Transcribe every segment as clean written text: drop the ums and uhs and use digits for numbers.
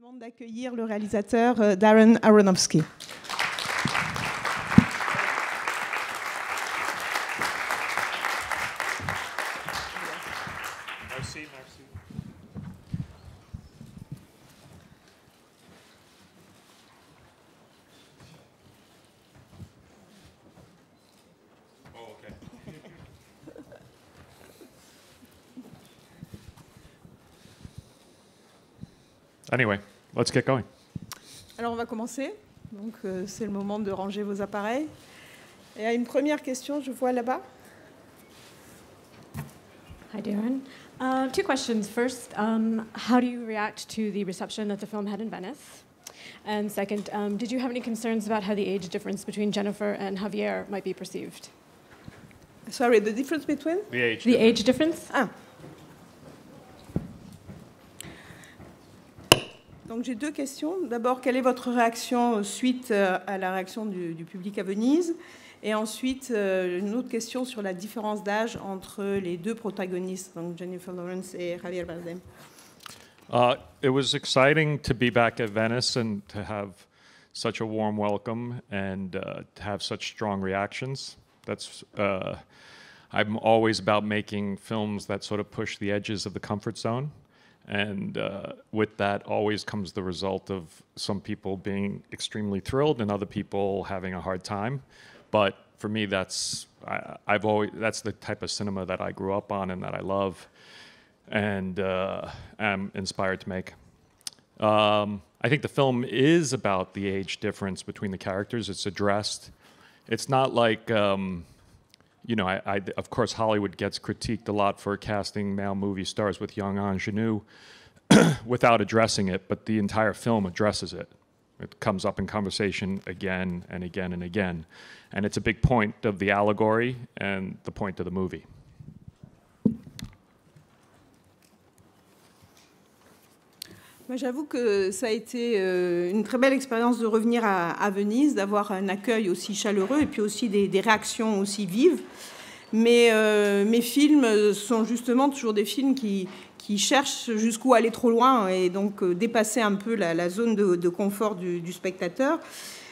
demande d'accueillir le réalisateur Darren Aronofsky. Merci, merci. Oh, okay. Anyway, let's get going. Alors on va commencer. Donc c'est le moment de ranger vos appareils. Et à une première question, je vois là-bas. Hi, Darren. Two questions. First, how do you react to the reception that the film had in Venice? And second, did you have any concerns about how the age difference between Jennifer and Javier might be perceived? Sorry, the difference between? The age. The age difference? Ah. Donc j'ai deux questions. D'abord, quelle est votre réaction suite à la réaction du public à Venise? Et ensuite, une autre question sur la différence d'âge entre les deux protagonistes, donc Jennifer Lawrence et Javier Bardem. It was exciting to be back at Venice and to have such a warm welcome and to have such strong reactions. That's I'm always about making films that sort of push the edges of the comfort zone. And with that always comes the result of some people being extremely thrilled and other people having a hard time. But for me, that's the type of cinema that I grew up on and that I love and am inspired to make. I think the film is about the age difference between the characters. It's addressed. It's not like, you know, of course, Hollywood gets critiqued a lot for casting male movie stars with young ingenue without addressing it, but the entire film addresses it. It comes up in conversation again and again and again. And it's a big point of the allegory and the point of the movie. Moi, j'avoue que ça a été une très belle expérience de revenir à Venise, d'avoir un accueil aussi chaleureux et puis aussi des réactions aussi vives. Mais mes films sont justement toujours des films qui cherchent jusqu'où aller trop loin et donc dépasser un peu la zone de confort du spectateur.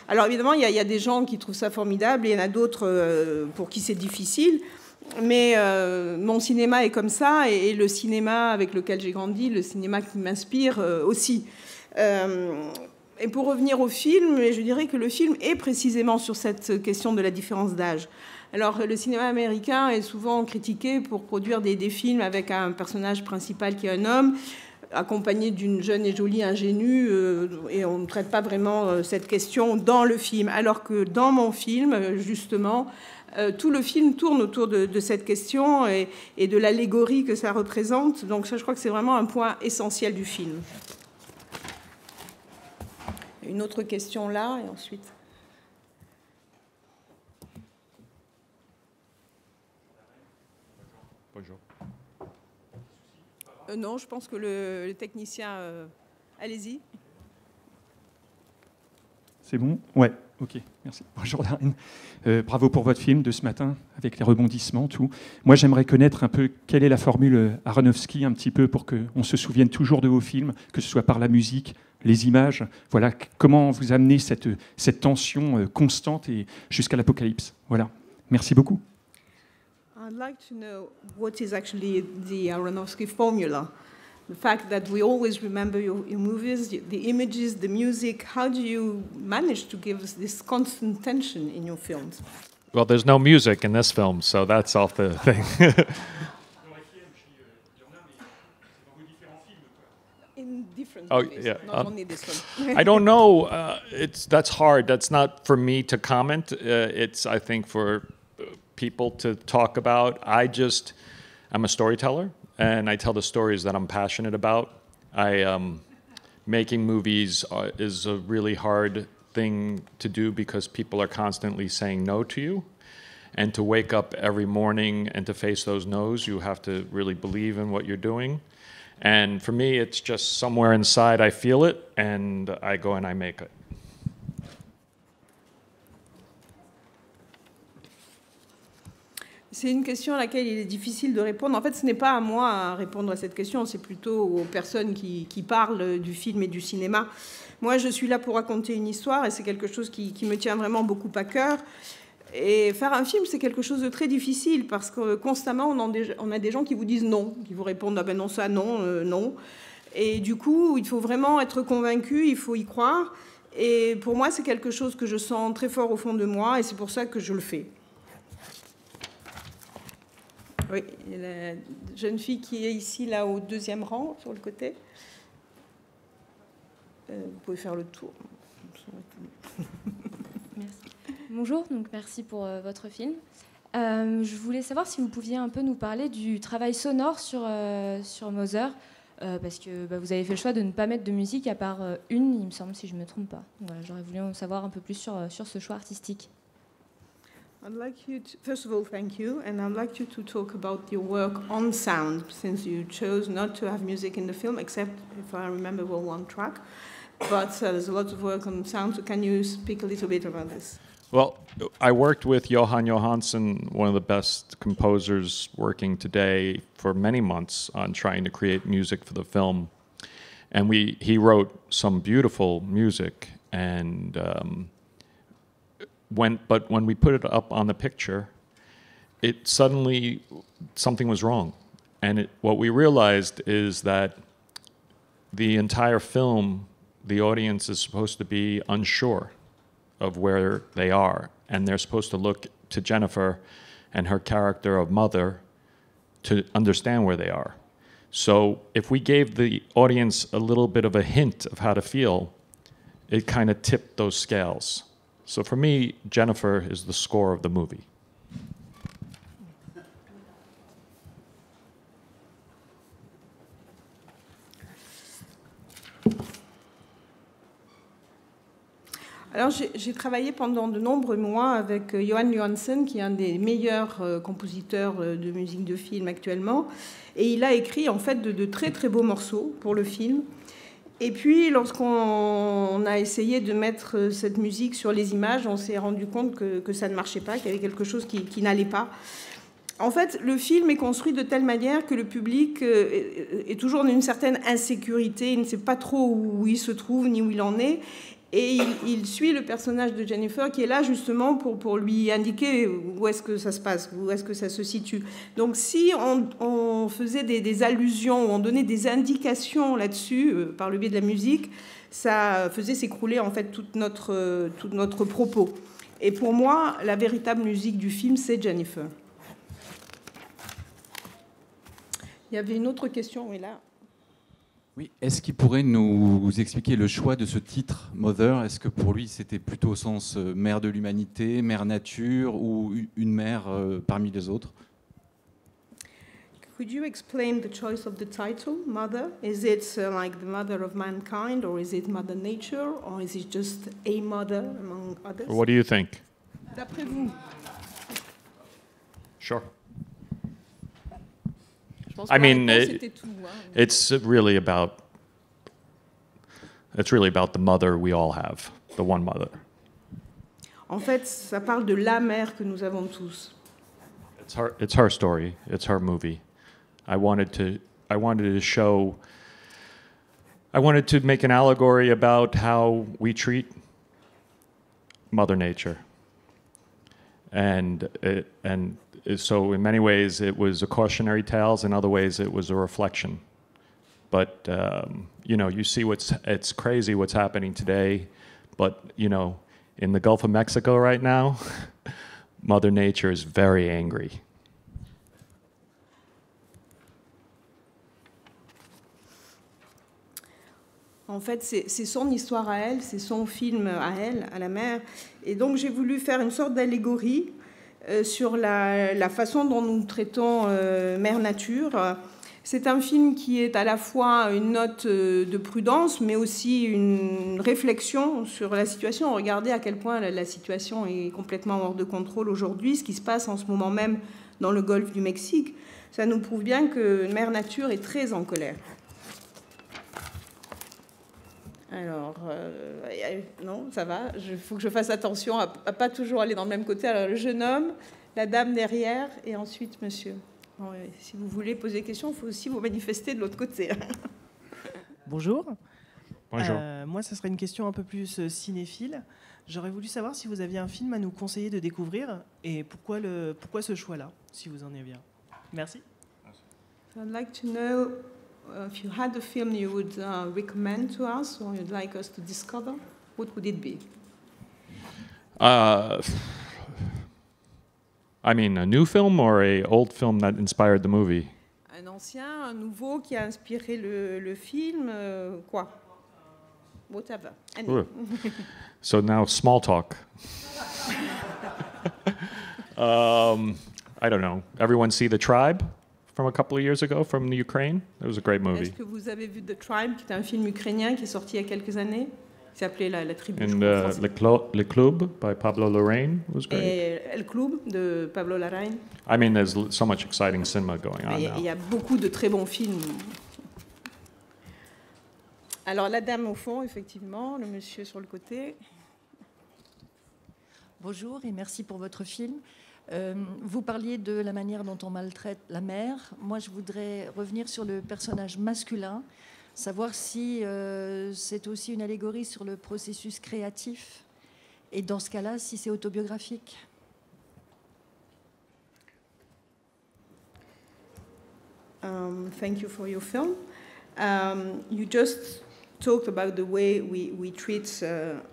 Alors évidemment, il y a des gens qui trouvent ça formidable et il y en a d'autres pour qui c'est difficile. Mais mon cinéma est comme ça et le cinéma avec lequel j'ai grandi, le cinéma qui m'inspire aussi. Et pour revenir au film, je dirais que le film est précisément sur cette question de la différence d'âge. Alors le cinéma américain est souvent critiqué pour produire des films avec un personnage principal qui est un homme, accompagné d'une jeune et jolie ingénue, et on ne traite pas vraiment cette question dans le film. Alors que dans mon film, justement, tout le film tourne autour de cette question et de l'allégorie que ça représente. Donc ça, je crois que c'est vraiment un point essentiel du film. Une autre question là, et ensuite... Bonjour. Non, je pense que le technicien... allez-y. C'est bon? Ouais, ok, merci. Bonjour Darren. Bravo pour votre film de ce matin, avec les rebondissements, tout. Moi, j'aimerais connaître un peu quelle est la formule Aronofsky, un petit peu, pour qu'on se souvienne toujours de vos films, que ce soit par la musique, les images. Voilà, comment vous amenez cette tension constante et jusqu'à l'apocalypse. Voilà, merci beaucoup. I'd like to know what is actually the Aronofsky formula. The fact that we always remember your movies, the images, the music. How do you manage to give us this constant tension in your films? Well, there's no music in this film, so that's off the thing. In different Oh, movies, yeah. not only this one. I don't know. That's hard. That's not for me to comment. It's, I think, for people to talk about. I'm a storyteller, and I tell the stories that I'm passionate about. Making movies is a really hard thing to do because people are constantly saying no to you. And to wake up every morning and to face those no's, you have to really believe in what you're doing. And for me, it's just somewhere inside I feel it, and I go and I make it. C'est une question à laquelle il est difficile de répondre. En fait, ce n'est pas à moi à répondre à cette question, c'est plutôt aux personnes qui parlent du film et du cinéma. Moi, je suis là pour raconter une histoire et c'est quelque chose qui me tient vraiment beaucoup à cœur. Et faire un film, c'est quelque chose de très difficile parce que constamment, on a des gens qui vous disent non, qui vous répondent « Ah ben non, ça, non, non ». Et du coup, il faut vraiment être convaincu, il faut y croire. Et pour moi, c'est quelque chose que je sens très fort au fond de moi et c'est pour ça que je le fais. Oui, il y a la jeune fille qui est ici, là, au deuxième rang, sur le côté. Vous pouvez faire le tour. Merci. Bonjour, donc merci pour votre film. Je voulais savoir si vous pouviez un peu nous parler du travail sonore sur Mother, parce que vous avez fait le choix de ne pas mettre de musique à part une, il me semble, si je ne me trompe pas. Voilà, j'aurais voulu en savoir un peu plus sur ce choix artistique. I'd like you to, first of all, thank you, and I'd like you to talk about your work on sound, since you chose not to have music in the film, except, if I remember well, one track. But there's a lot of work on sound, so can you speak a little bit about this? Well, I worked with Johan Johansson, one of the best composers working today, for many months on trying to create music for the film. And he wrote some beautiful music, and when we put it up on the picture, it suddenly, something was wrong. And what we realized is that the entire film, the audience is supposed to be unsure of where they are. And they're supposed to look to Jennifer and her character of Mother to understand where they are. So if we gave the audience a little bit of a hint of how to feel, it kind of tipped those scales. So for me, Jennifer is the score of the movie. Alors, j'ai travaillé pendant de nombreux mois avec Johan Johansson, qui est un des meilleurs compositeurs de musique de film actuellement. Et il a écrit en fait de très très beaux morceaux pour le film. Et puis, lorsqu'on a essayé de mettre cette musique sur les images, on s'est rendu compte que ça ne marchait pas, qu'il y avait quelque chose qui n'allait pas. En fait, le film est construit de telle manière que le public est toujours dans une certaine insécurité. Il ne sait pas trop où il se trouve ni où il en est. Et il suit le personnage de Jennifer qui est là justement pour lui indiquer où est-ce que ça se passe, où est-ce que ça se situe. Donc si on faisait des allusions, on donnait des indications là-dessus par le biais de la musique, ça faisait s'écrouler en fait tout notre propos. Et pour moi, la véritable musique du film, c'est Jennifer. Il y avait une autre question, oui là. Oui, est-ce qu'il pourrait nous expliquer le choix de ce titre, Mother? Est-ce que pour lui, c'était plutôt au sens mère de l'humanité, mère nature, ou une mère parmi les autres? Could you explain the choice of the title, Mother? Is it like the mother of mankind, or is it Mother Nature, or is it just a mother among others? What do you think? D'après vous? Sure. I mean, it's really about the mother we all have, the one mother. En fait, ça parle de la mère que nous avons tous. It's her story. It's her movie. I wanted to make an allegory about how we treat Mother Nature, and so in many ways it was a cautionary tale, in other ways it was a reflection. But you see it's crazy what's happening today, but in the Gulf of Mexico right now, Mother Nature is very angry. En fait, c'est son histoire à elle, c'est son film à elle, à la mère. Et donc j'ai voulu faire une sorte d'allégorie sur la façon dont nous traitons Mère Nature. C'est un film qui est à la fois une note de prudence, mais aussi une réflexion sur la situation. Regardez à quel point la situation est complètement hors de contrôle aujourd'hui, ce qui se passe en ce moment même dans le golfe du Mexique. Ça nous prouve bien que Mère Nature est très en colère. Alors, non, ça va, il faut que je fasse attention à ne pas toujours aller dans le même côté. Alors, le jeune homme, la dame derrière et ensuite monsieur. Bon, si vous voulez poser des questions, il faut aussi vous manifester de l'autre côté. Bonjour. Bonjour. Moi, ce serait une question un peu plus cinéphile. J'aurais voulu savoir si vous aviez un film à nous conseiller de découvrir et pourquoi ce choix-là, si vous en avez un. Merci. So I'd like to know if you had a film you would recommend to us or you'd like us to discover, what would it be? I mean, a new film or a old film that inspired the movie? Un ancien, un nouveau qui a inspiré le film, quoi? Whatever. Sure. So now small talk. I don't know. Everyone see The Tribe from a couple of years ago from the Ukraine? It was a great movie. Est-ce que vous avez vu The Tribe, qui est un film ukrainien qui est sorti il y a quelques années, qui s'appelait La Tribu? And Le Club by Pablo Larraín was great. Et El Club de Pablo Larraín. I mean, there's so much exciting cinema going on Il y now. a beaucoup de très bons films. Alors la dame au fond, effectivement, le monsieur sur le côté. Bonjour et merci pour votre film. Vous parliez de la manière dont on maltraite la mère. Moi, je voudrais revenir sur le personnage masculin, savoir si c'est aussi une allégorie sur le processus créatif et dans ce cas-là, si c'est autobiographique. Thank you for your film. You just talked about the way we treat the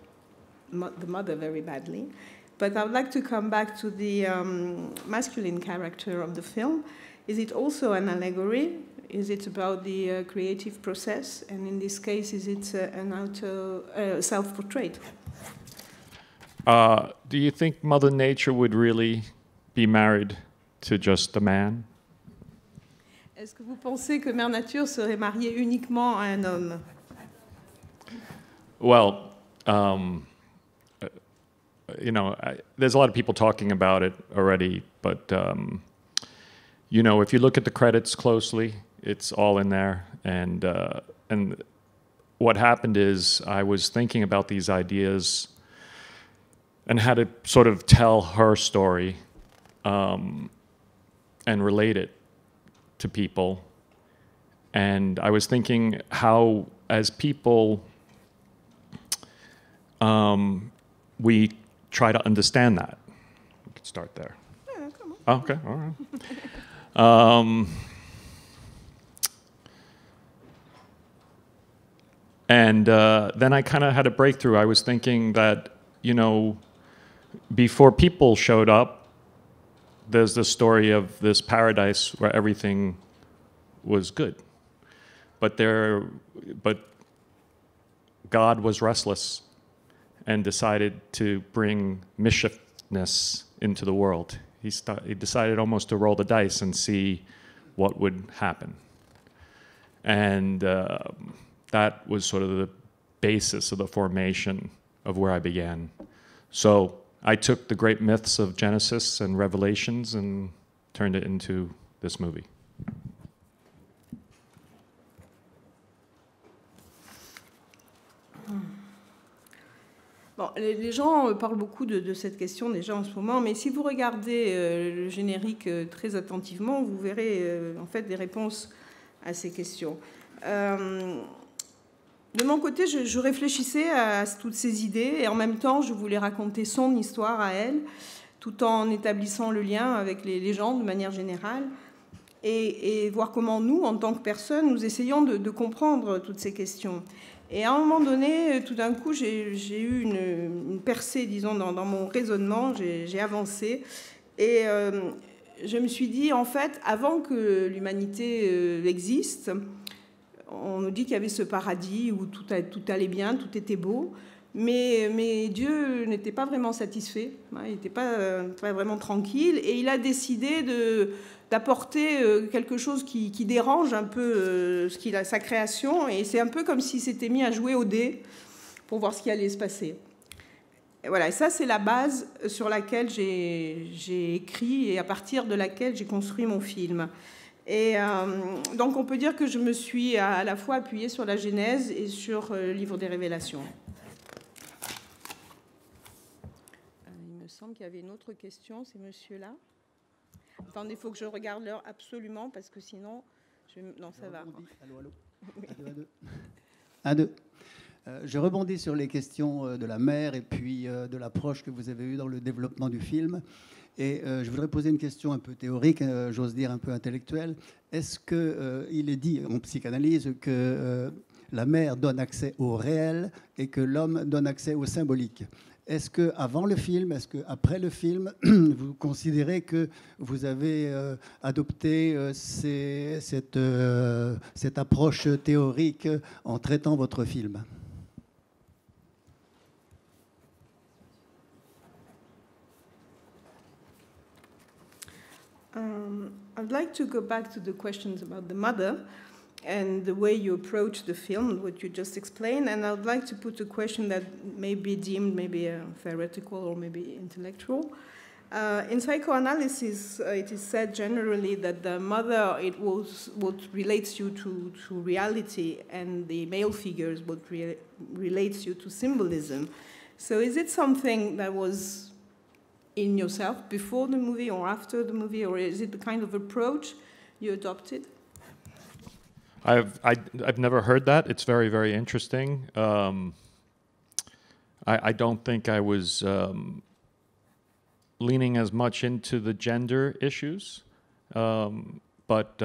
mother very badly. But I would like to come back to the masculine character of the film. Is it also an allegory? Is it about the creative process? And in this case, is it an self-portrait? Do you think Mother Nature would really be married to just a man? Est-ce que vous pensez que Mère Nature serait mariée uniquement à un homme? Well, there's a lot of people talking about it already, but if you look at the credits closely, it's all in there. And what happened is I was thinking about these ideas and how to sort of tell her story and relate it to people. And I was thinking how, as people, we try to understand that. We could start there. Yeah, come on. Oh, okay, all right. And then I kind of had a breakthrough. I was thinking that, before people showed up, there's this story of this paradise where everything was good. But God was restless and decided to bring mischiefness into the world. He decided almost to roll the dice and see what would happen. And that was sort of the basis of the formation of where I began. So I took the great myths of Genesis and Revelations and turned it into this movie. Bon, les gens parlent beaucoup de cette question déjà en ce moment, mais si vous regardez le générique très attentivement, vous verrez en fait des réponses à ces questions. De mon côté, je réfléchissais à toutes ces idées et en même temps, je voulais raconter son histoire à elle, tout en établissant le lien avec les gens de manière générale et voir comment nous, en tant que personnes, nous essayons de comprendre toutes ces questions. Et à un moment donné, tout d'un coup, j'ai eu une percée, disons, dans mon raisonnement, j'ai avancé et je me suis dit, en fait, avant que l'humanité existe, on nous dit qu'il y avait ce paradis où tout allait bien, tout était beau, mais Dieu n'était pas vraiment satisfait, il n'était pas vraiment tranquille, et il a décidé d'apporter quelque chose qui dérange un peu sa création, et c'est un peu comme s'il s'était mis à jouer au dé pour voir ce qui allait se passer. Et voilà, et ça c'est la base sur laquelle j'ai écrit et à partir de laquelle j'ai construit mon film. Et donc on peut dire que je me suis à la fois appuyée sur la Genèse et sur le livre des Révélations. Il me semble qu'il y avait une autre question, c'est monsieur-là. Attendez, il faut que je regarde l'heure absolument, parce que sinon... Non, ça va. Allô, allô. 1, 2. Je rebondis sur les questions de la mère et puis de l'approche que vous avez eue dans le développement du film. Et je voudrais poser une question un peu théorique, j'ose dire un peu intellectuelle. Est-ce qu'il est dit en psychanalyse que la mère donne accès au réel et que l'homme donne accès au symbolique? Est-ce qu'avant le film, est-ce qu'après le film, vous considérez que vous avez adopté cette approche théorique en traitant votre film? I'd like to go back to the questions about the mother and the way you approach the film, what you just explained, and I'd like to put a question that may be deemed maybe theoretical or maybe intellectual. In psychoanalysis, it is said generally that the mother, it was what relates you to reality, and the male figures, what relates you to symbolism. So is it something that was in yourself before the movie or after the movie, or is it the kind of approach you adopted? I've never heard that. It's very, very interesting. I don't think I was leaning as much into the gender issues, but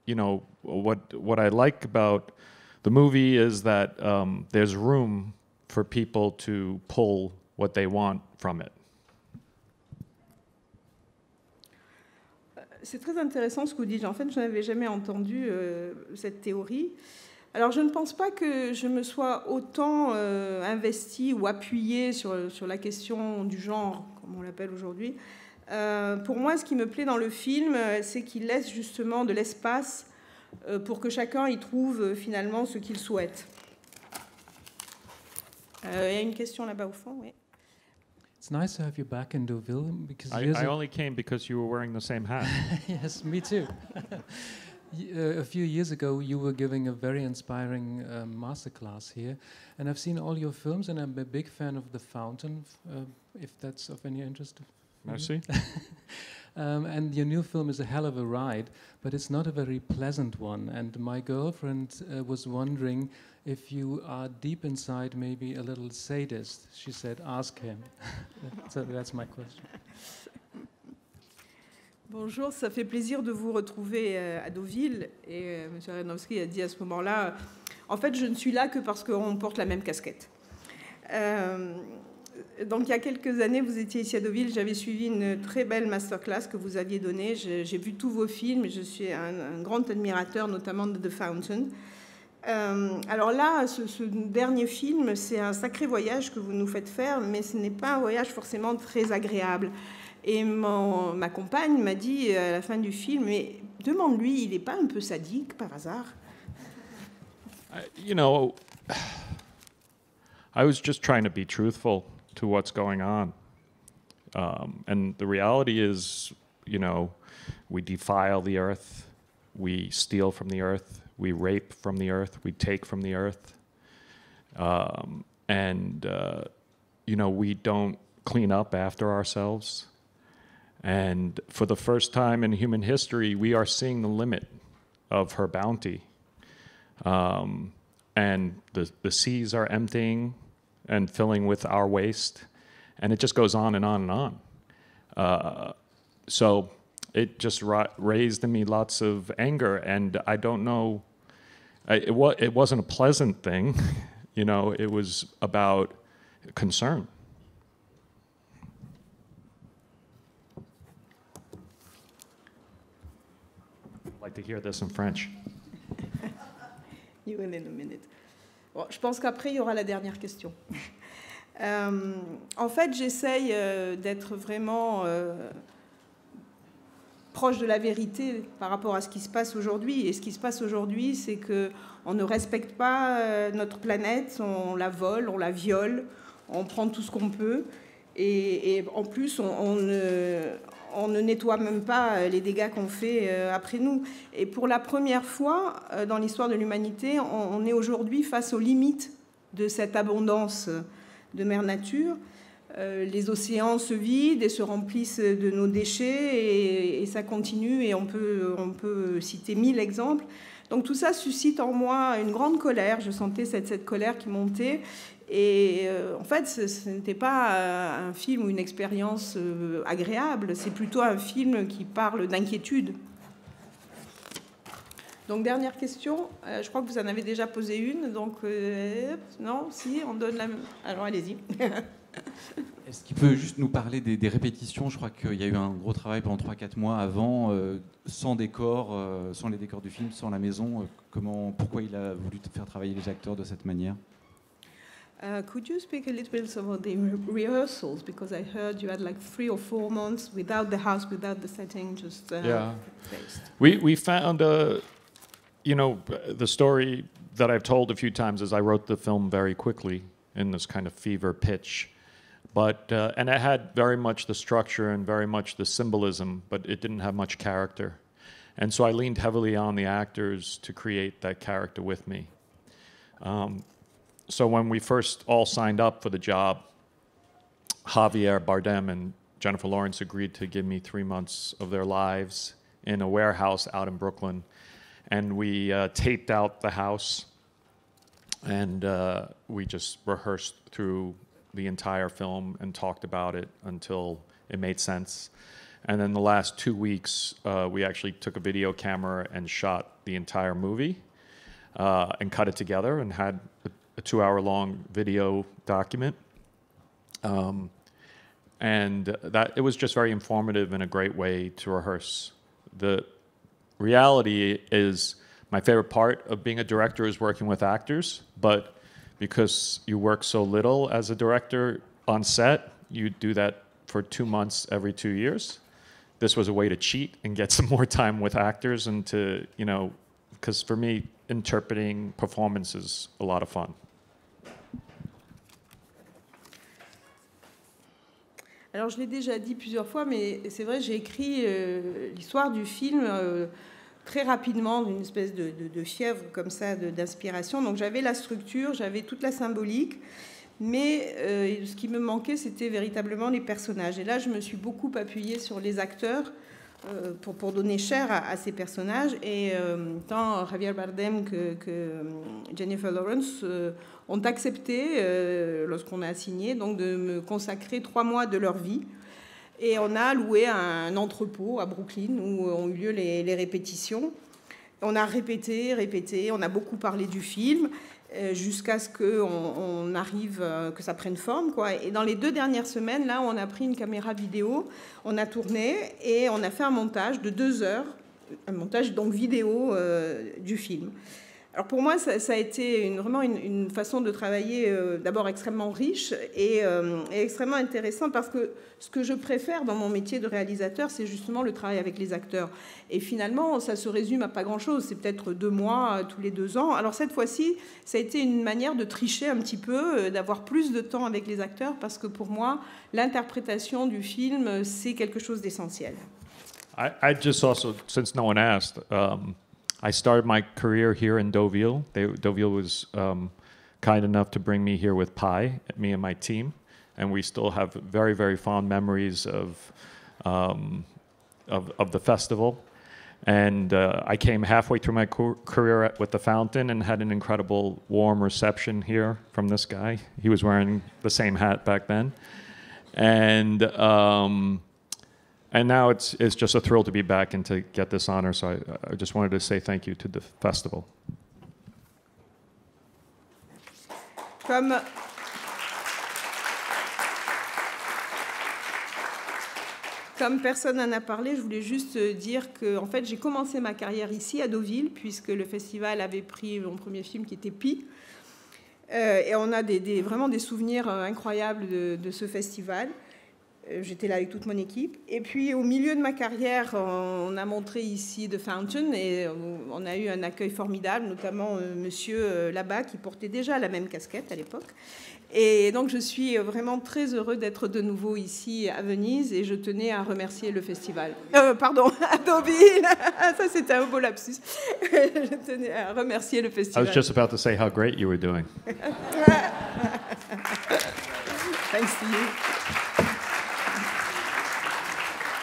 you know, what I like about the movie is that there's room for people to pull what they want from it. C'est très intéressant ce que vous dites. En fait, je n'avais jamais entendu cette théorie. Alors, je ne pense pas que je me sois autant investie ou appuyée sur la question du genre, comme on l'appelle aujourd'hui. Pour moi, ce qui me plaît dans le film, c'est qu'il laisse justement de l'espace pour que chacun y trouve finalement ce qu'il souhaite. Il y a une question là-bas au fond, oui. It's nice to have you back in Deauville because I only came because you were wearing the same hat. Yes, me too. A few years ago, you were giving a very inspiring masterclass here, and I've seen all your films, and I'm a big fan of The Fountain, if that's of any interest. Merci. And your new film is a hell of a ride, but it's not a very pleasant one. And my girlfriend was wondering if you are deep inside maybe a little sadist. She said, ask him. So that's my question. Bonjour, ça fait plaisir de vous retrouver à Deauville. Et M. Aronofsky a dit à ce moment-là, en fait, je ne suis là que parce qu'on porte la même casquette. Donc, il y a quelques années, vous étiez ici à Deauville, j'avais suivi une très belle masterclass que vous aviez donnée. J'ai vu tous vos films, je suis un grand admirateur, notamment de The Fountain. Alors là, ce dernier film, c'est un sacré voyage que vous nous faites faire, mais ce n'est pas un voyage forcément très agréable. Et ma compagne m'a dit à la fin du film, mais demande-lui, il n'est pas un peu sadique par hasard? You know, I was just trying to be truthful to what's going on. And the reality is, you know, we defile the earth, we steal from the earth, we rape from the earth, we take from the earth. You know, we don't clean up after ourselves. And for the first time in human history, we are seeing the limit of her bounty. And the seas are emptying and filling with our waste. And it just goes on and on and on. So it just raised in me lots of anger. And I don't know, it wasn't a pleasant thing. You know, it was about concern. I'd like to hear this in French. You will in a minute. Bon, je pense qu'après, il y aura la dernière question. En fait, j'essaye d'être vraiment proche de la vérité par rapport à ce qui se passe aujourd'hui. Et ce qui se passe aujourd'hui, c'est qu'on ne respecte pas notre planète, on la vole, on la viole, on prend tout ce qu'on peut. Et en plus, on ne nettoie même pas les dégâts qu'on fait après nous. Et pour la première fois dans l'histoire de l'humanité, on est aujourd'hui face aux limites de cette abondance de mère nature. les océans se vident et se remplissent de nos déchets et ça continue et on peut citer 1000 exemples. Donc tout ça suscite en moi une grande colère, je sentais cette colère qui montait et en fait ce n'était pas un film ou une expérience agréable, c'est plutôt un film qui parle d'inquiétude. Donc dernière question, je crois que vous en avez déjà posé une, donc non, si, on donne la même. Alors allez-y. Est-ce qu'il peut juste nous parler des répétitions? Je crois qu'il y a eu un gros travail pendant 3-4 mois avant, sans décor, sans les décors du film, sans la maison. Pourquoi il a voulu faire travailler les acteurs de cette manière? Could you speak a little bit about the rehearsals? Because I heard you had like 3 or 4 months without the house, without the setting, just based. We found the story that I've told a few times is I wrote the film very quickly in this kind of fever pitch. But and it had very much the structure and very much the symbolism, but it didn't have much character. And so I leaned heavily on the actors to create that character with me. So when we first all signed up for the job, Javier Bardem and Jennifer Lawrence agreed to give me 3 months of their lives in a warehouse out in Brooklyn. And we taped out the house, and we just rehearsed through the entire film and talked about it until it made sense. And then the last 2 weeks, we actually took a video camera and shot the entire movie and cut it together and had a 2-hour-long video document. And that it was just very informative and a great way to rehearse. The reality is my favorite part of being a director is working with actors, but because you work so little as a director on set, you do that for 2 months every 2 years. This was a way to cheat and get some more time with actors and to, because for me, interpreting performance is a lot of fun. Alors je l'ai déjà dit plusieurs fois, mais c'est vrai, j'ai écrit l'histoire du film très rapidement, d'une espèce de fièvre comme ça, d'inspiration. Donc j'avais la structure, j'avais toute la symbolique, mais ce qui me manquait, c'était véritablement les personnages. Et là, je me suis beaucoup appuyée sur les acteurs pour donner chair à ces personnages. Et tant Javier Bardem que Jennifer Lawrence ont accepté, lorsqu'on a signé, donc de me consacrer 3 mois de leur vie. Et on a loué un entrepôt à Brooklyn où ont eu lieu les répétitions. On a répété, on a beaucoup parlé du film jusqu'à ce qu'on arrive, que ça prenne forme, quoi. Et dans les 2 dernières semaines, là, on a pris une caméra vidéo, on a tourné et on a fait un montage de 2 heures, un montage donc vidéo du film. Alors pour moi, ça a été vraiment une façon de travailler d'abord extrêmement riche et extrêmement intéressant parce que ce que je préfère dans mon métier de réalisateur, c'est justement le travail avec les acteurs. Et finalement, ça se résume à pas grand-chose. C'est peut-être 2 mois tous les 2 ans. Alors cette fois-ci, ça a été une manière de tricher un petit peu, d'avoir plus de temps avec les acteurs parce que pour moi, l'interprétation du film, c'est quelque chose d'essentiel. I just also, since no one asked, I started my career here in Deauville. Deauville was kind enough to bring me here with Pi, me and my team, and we still have very, very fond memories of the festival. And I came halfway through my career with the Fountain and had an incredible warm reception here from this guy. He was wearing the same hat back then, and now it's just a thrill to be back and to get this honor. So I just wanted to say thank you to the festival. Comme personne n'en a parlé, je voulais juste dire que en fait, j'ai commencé ma carrière ici à Deauville, puisque le festival avait pris mon premier film qui était Pi. Et on a vraiment des souvenirs incroyables de ce festival. J'étais là avec toute mon équipe. Et puis, au milieu de ma carrière, on a montré ici The Fountain et on a eu un accueil formidable, notamment monsieur là-bas qui portait déjà la même casquette à l'époque. Et donc, je suis vraiment très heureux d'être de nouveau ici à Venise et je tenais à remercier le festival. Pardon, à Deauville. Ça, c'était un beau lapsus. Je tenais à remercier le festival. I was just about to say how great you were doing. Thanks to you.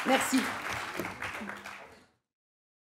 Merci.